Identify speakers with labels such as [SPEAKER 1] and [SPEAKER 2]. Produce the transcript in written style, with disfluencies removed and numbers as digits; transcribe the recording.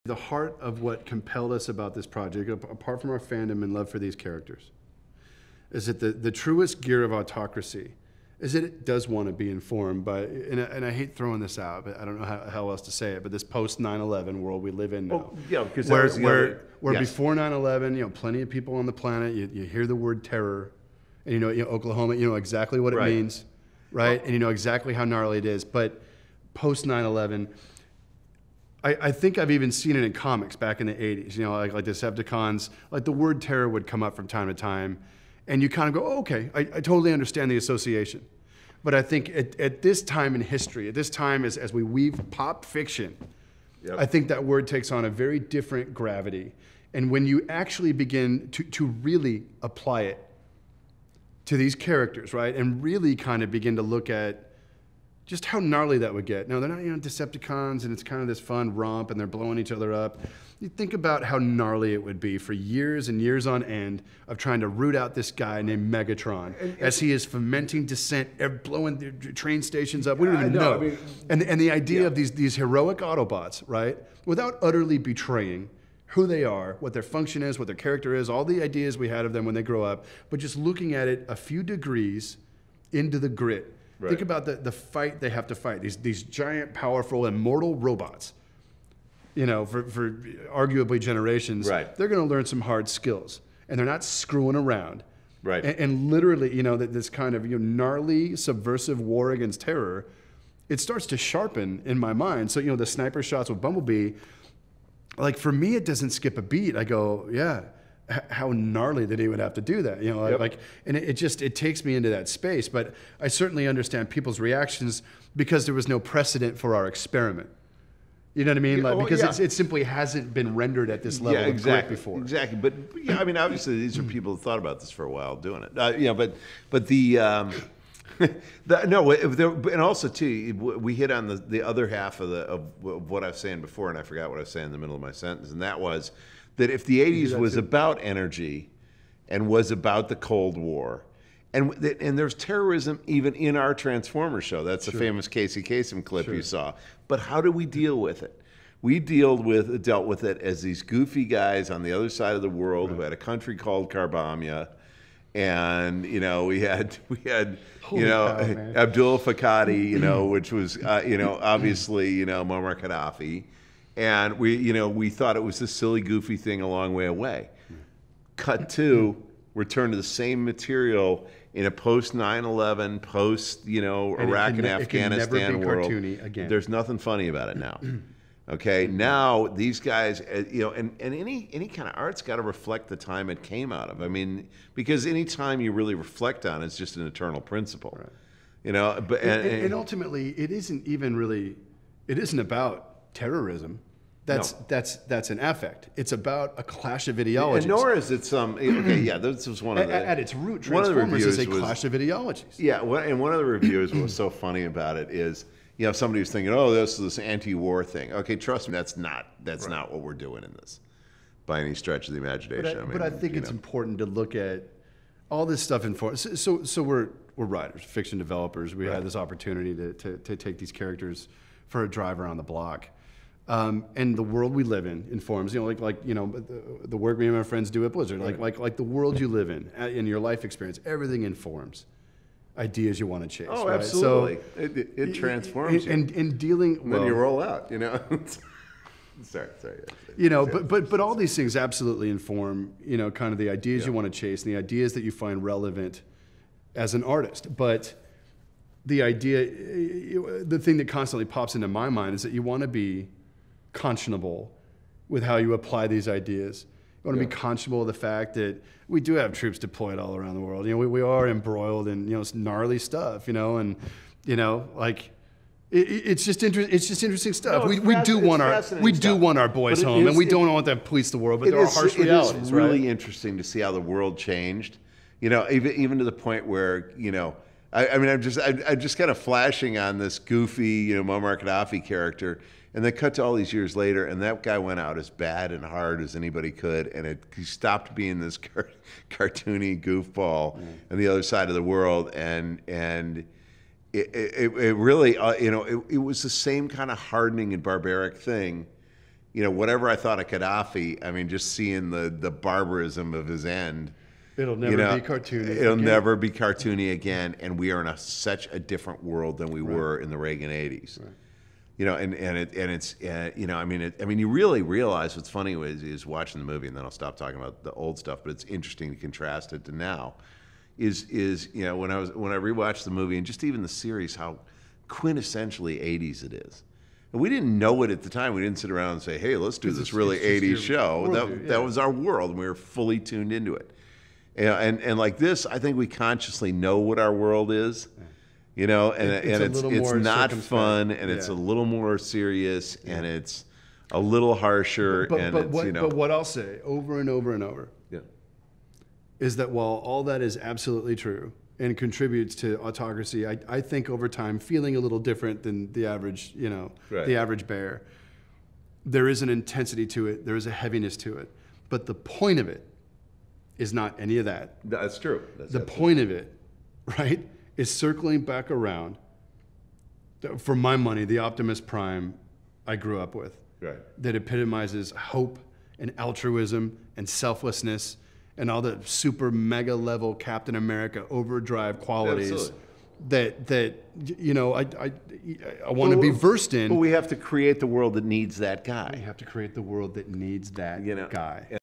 [SPEAKER 1] The heart of what compelled us about this project, apart from our fandom and love for these characters, is that the truest gear of Autocracy is that it does want to be informed by, and I hate throwing this out, but I don't know how else to say it, but this post 9/11 world we live in now.
[SPEAKER 2] Oh, yeah, because
[SPEAKER 1] where
[SPEAKER 2] yes.
[SPEAKER 1] Before 9/11, you know, plenty of people on the planet, you hear the word terror, and you know Oklahoma, you know exactly what it
[SPEAKER 2] Right.
[SPEAKER 1] means, right? And you know exactly how gnarly it is. But post 9/11, I think I've even seen it in comics back in the 80s, you know, like Decepticons, like the word terror would come up from time to time, and you kind of go, oh, okay, I totally understand the association. But I think at this time in history, at this time as we weave pop fiction,
[SPEAKER 2] Yep.
[SPEAKER 1] I think that word takes on a very different gravity. And when you actually begin to really apply it to these characters, right, and really kind of begin to look at just how gnarly that would get. No, they're not, you know, Decepticons, and it's kind of this fun romp, and they're blowing each other up. You think about how gnarly it would be for years and years on end of trying to root out this guy named Megatron as he is fomenting dissent, blowing the train stations up. We don't even know. I mean, and the idea of these heroic Autobots, right, without utterly betraying who they are, what their function is, what their character is, all the ideas we had of them when they grow up, but just looking at it a few degrees into the grit. Right. Think about the fight they have to fight. These giant, powerful, immortal robots, you know, for arguably generations.
[SPEAKER 2] Right.
[SPEAKER 1] They're going to learn some hard skills, and they're not screwing around.
[SPEAKER 2] Right.
[SPEAKER 1] And literally, you know, this kind of gnarly, subversive war against terror, it starts to sharpen in my mind. So, you know, the sniper shots with Bumblebee, like for me, it doesn't skip a beat. I go, yeah. How gnarly that he would have to do that, you know,
[SPEAKER 2] yep.
[SPEAKER 1] like, and it takes me into that space. But I certainly understand people's reactions because there was no precedent for our experiment. You know what I mean? Like, because it simply hasn't been rendered at this level of grit before.
[SPEAKER 2] Exactly. But yeah, I mean, obviously these are people who thought about this for a while doing it. You know, but the and also too, we hit on the other half of what I was saying before, and I forgot what I was saying in the middle of my sentence, and that was that if the 80s was about energy and was about the Cold War, and there's terrorism even in our Transformers show. That's the famous Casey Kasem clip you saw. But how do we deal with it? We dealt with it as these goofy guys on the other side of the world who had a country called Carbamia. And you know we had you know Abdul Fakadi, you know, which was you know, obviously, you know, Muammar Gaddafi. And we thought it was this silly, goofy thing a long way away. Cut to, return to the same material in a post 9/11, post Iraq and Afghanistan world.
[SPEAKER 1] Cartoony again.
[SPEAKER 2] There's nothing funny about it now. Okay, now these guys, and any kind of art's got to reflect the time it came out of. I mean, because any time you really reflect on it's just an eternal principle. Right. You know, but
[SPEAKER 1] and ultimately, it isn't even really, it isn't about terrorism. That's an affect. It's about a clash of ideologies.
[SPEAKER 2] And nor is it some. Okay, yeah, this was one of the.
[SPEAKER 1] At its root, Transformers is a clash of ideologies.
[SPEAKER 2] Yeah, and one of the reviews, what was so funny about it is, you know, somebody was thinking, oh, this is this anti-war thing. Okay, trust me, that's not what we're doing in this, by any stretch of the imagination.
[SPEAKER 1] But I think it's important to look at all this stuff in form. So we're writers, fiction developers. We had this opportunity to take these characters for a drive around the block. And the world we live in informs, you know, like you know, the work me and my friends do at Blizzard, like the world you live in your life experience, everything informs ideas you want to chase.
[SPEAKER 2] Oh,
[SPEAKER 1] right?
[SPEAKER 2] absolutely.
[SPEAKER 1] So
[SPEAKER 2] it transforms you.
[SPEAKER 1] And dealing,
[SPEAKER 2] and then you roll out, you know. sorry.
[SPEAKER 1] You know, but all these things absolutely inform, you know, kind of the ideas you want to chase and the ideas that you find relevant as an artist. But the idea, the thing that constantly pops into my mind is that you want to be conscionable with how you apply these ideas. You want to be conscionable of the fact that we do have troops deployed all around the world. You know, we are embroiled in, you know, gnarly stuff, you know, and, you know, like, it's just interesting stuff.
[SPEAKER 2] No,
[SPEAKER 1] we do want our boys home, and we don't want to police the world, but there are harsh realities.
[SPEAKER 2] It is really interesting to see how the world changed, you know, even to the point where, you know, I mean, I'm just kind of flashing on this goofy, you know, Muammar Gaddafi character, and then cut to all these years later, and that guy went out as bad and hard as anybody could, and he stopped being this cartoony goofball on the other side of the world, and it really, you know, it was the same kind of hardening and barbaric thing you know, whatever I thought of Gaddafi, I mean, just seeing the barbarism of his end.
[SPEAKER 1] It'll never be cartoony.
[SPEAKER 2] It'll never be cartoony again, and we are in such a different world than we were in the Reagan '80s. Right. You know, and it's you know, I mean, you really realize what's funny is watching the movie, and then I'll stop talking about the old stuff. But it's interesting to contrast it to now. Is you know, when I rewatched the movie and just even the series, how quintessentially '80s it is. And we didn't know it at the time. We didn't sit around and say, "Hey, let's do this really '80s show." That was our world, and we were fully tuned into it. And like this, I think we consciously know what our world is, you know, and it's not fun, and it's a little more serious, and it's a little harsher. But
[SPEAKER 1] what I'll say over and over and over is that while all that is absolutely true and contributes to autocracy, I think over time feeling a little different than the average, you know, the average bear. There is an intensity to it. There is a heaviness to it. But the point of it is not any of that.
[SPEAKER 2] That's true.
[SPEAKER 1] The point of it, right, is circling back around, for my money, the Optimus Prime I grew up with.
[SPEAKER 2] Right.
[SPEAKER 1] That epitomizes hope and altruism and selflessness and all the super mega level Captain America overdrive qualities that you know I want to be versed in.
[SPEAKER 2] But we have to create the world that needs that guy.
[SPEAKER 1] We have to create the world that needs that guy.